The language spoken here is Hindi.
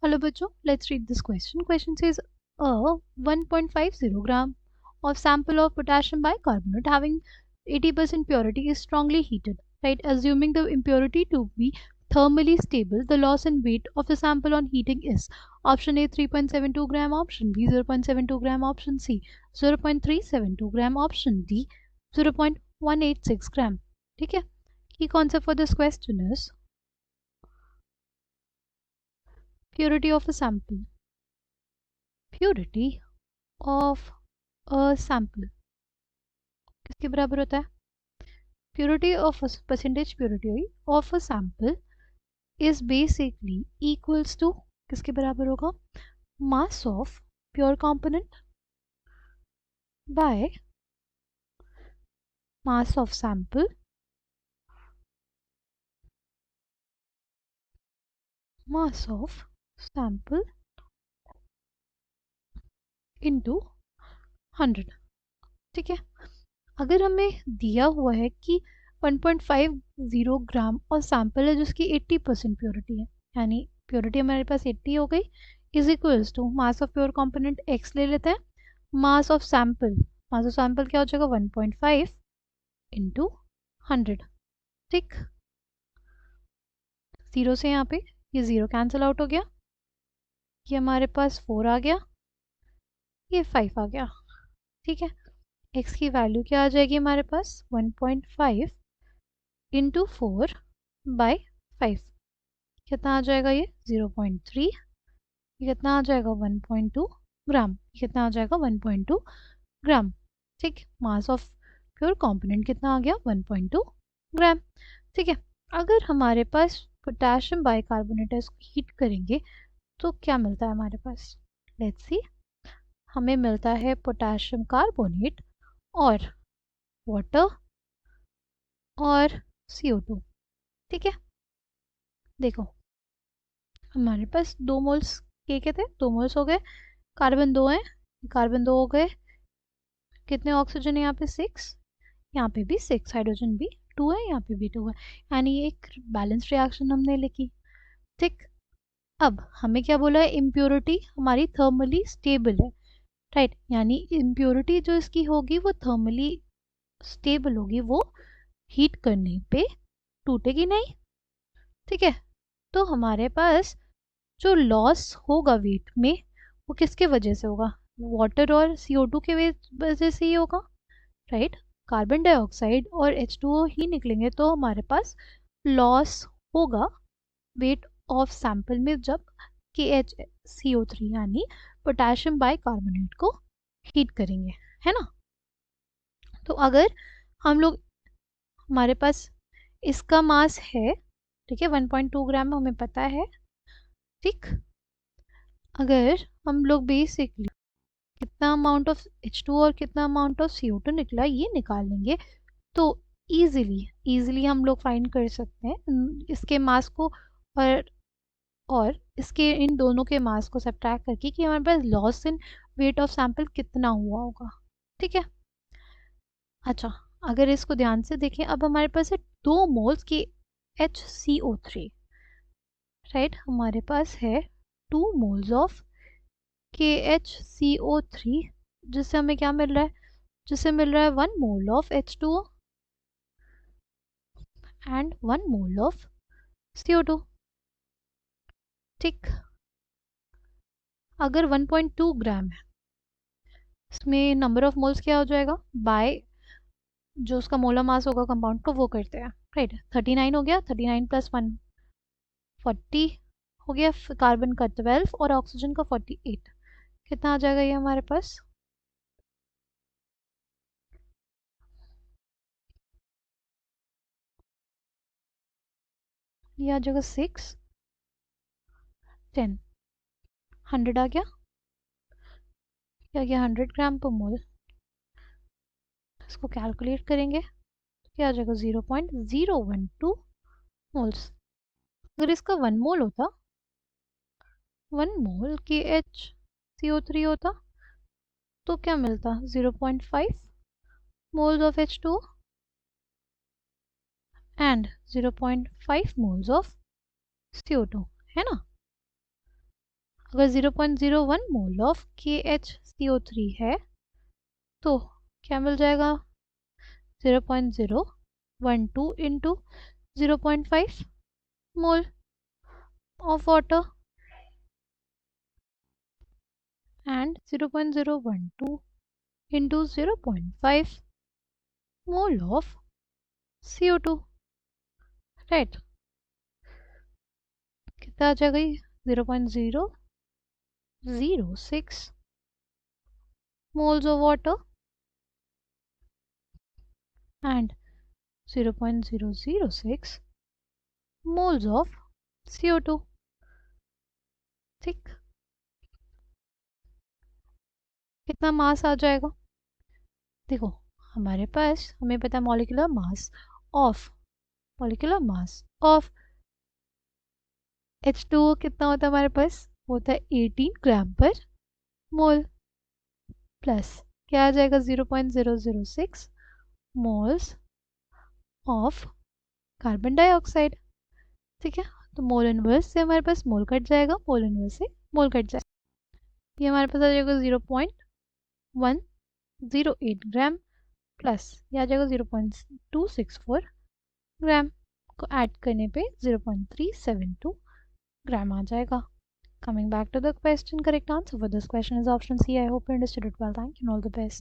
Hello बच्चों, let's read this question. Question says a 1.50 gram of sample of potassium bicarbonate having 80% purity is strongly heated, right? Assuming the impurity to be thermally stable, the loss in weight of the sample on heating is option A 3.72 gram, option B 0.72 gram, option C 0.372 gram, option D 0.186 gram. ठीक है? Key concept for this question is purity of a sample. Purity of a sample किसके बराबर होता है? Purity of a percentage purity of a sample is basically equals to किसके बराबर होगा? Mass of pure component by mass of sample into 100. ठीक है, अगर हमें दिया हुआ है कि 1.50 ग्राम और सैंपल है जिसकी 80% प्योरिटी है, यानी प्योरिटी हमारे पास 80 हो गई, is equals to mass of pure component x ले लेते हैं, मास ऑफ सैंपल क्या हो जाएगा 1.5 इंटू 100. ठीक, जीरो से यहाँ पे ये जीरो कैंसिल आउट हो गया, ये हमारे पास 4 आ गया, ये 5 आ गया. ठीक है, x की वैल्यू क्या आ जाएगी हमारे पास 1.5 इंटू 4 बाई 5. कितना आ जाएगा ये 0.3. ये कितना आ जाएगा 1.2 ग्राम. ये कितना आ जाएगा 1.2 ग्राम. ठीक, मास ऑफ प्योर कंपोनेंट कितना आ गया 1.2 ग्राम. ठीक है, अगर हमारे पास पोटेशियम बाइकार्बोनेट है, इसको हीट करेंगे तो क्या मिलता है हमारे पास? लेट्स सी, हमें मिलता है पोटेशियम कार्बोनेट और वाटर और CO2. ठीक है, देखो हमारे पास 2 मोल्स के थे, 2 मोल्स हो गए, कार्बन 2 हैं, कार्बन 2 हो गए, कितने ऑक्सीजन है यहाँ पे 6, यहाँ पे भी 6, हाइड्रोजन भी 2 है, यहाँ पे भी 2 है, यानी एक बैलेंस रिएक्शन हमने लिखी. ठीक, अब हमें क्या बोला है, इम्प्योरिटी हमारी थर्मली स्टेबल है, राइट? यानी इम्प्योरिटी जो इसकी होगी वो थर्मली स्टेबल होगी, वो हीट करने पे टूटेगी नहीं. ठीक है, तो हमारे पास जो लॉस होगा वेट में वो किसके वजह से होगा? वाटर और CO2 के वजह से ही होगा, राइट? कार्बन डाइऑक्साइड और H2O ही निकलेंगे तो हमारे पास लॉस होगा वेट ऑफ सैंपल में जब KHCO3 यानी पोटेशियम बाइकार्बोनेट को हीट करेंगे, है ना? तो अगर हम लोग, हमारे पास इसका मास है, ठीक है, 1.2 ग्राम हमें पता है. ठीक, अगर हम लोग बेसिकली कितना अमाउंट ऑफ H2 और कितना अमाउंट ऑफ CO2 निकला ये निकाल लेंगे तो इजीली हम लोग फाइंड कर सकते हैं इसके मास को और इसके इन दोनों के मास को सब्ट्रैक्ट करके कि हमारे पास loss in weight of sample कितना हुआ होगा. ठीक है, अच्छा अगर इसको ध्यान से देखें, अब हमारे पास है 2 मोल्स की HCO3, राइट? हमारे पास है 2 मोल्स ऑफ KHCO3 जिससे हमें क्या मिल रहा है? जिससे मिल रहा है 1 mole of H2O and 1 mole of CO2. ठीक, अगर 1.2 ग्राम है, इसमें नंबर ऑफ मोल्स क्या हो जाएगा बाय जो उसका मोलर मास होगा कंपाउंड को वो करते हैं, राइट? 39 हो गया, 39 प्लस 1 40 हो गया, कार्बन का 12 और ऑक्सीजन का 48. कितना आ जाएगा ये हमारे पास? ये आ जाएगा 6 10 100 आ गया, क्या गया 100 ग्राम पर मोल. इसको कैलकुलेट करेंगे तो क्या आ जाएगा 0.012 मोल्स. अगर इसका 1 मोल होता, 1 मोल KHCO3 होता तो क्या मिलता 0.5 moles of H2O and 0.5 moles of CO2, है ना? अगर 0.01 मोल ऑफ KHCO3 है तो क्या मिल जाएगा 0.012 into 0.5 mole of water and 0.012 into 0.5 mole of CO2, right. कितना आ जाएगा ये 0.006 moles of water and 0.006 moles of CO2, ठीक। कितना मास आ जाएगा, देखो हमारे पास हमें पता है मॉलिक्यूलर मास ऑफ H2O कितना होता है हमारे पास, होता है 18 ग्राम पर मोल, प्लस क्या आ जाएगा 0.006 मोल्स ऑफ कार्बन डाइऑक्साइड, ठीक है। तो मोल इनवर्स से हमारे पास मोल कट जाएगा, मोल इनवर्स से मोल कट जाएगा, ये हमारे पास आ जाएगा 0.108 ग्राम प्लस ये आ जाएगा 0.264 ग्राम को ऐड करने पे 0.372 ग्राम आ जाएगा। Coming back to the question, correct answer for this question is option C. I hope you understood it well. Thank you and all the best.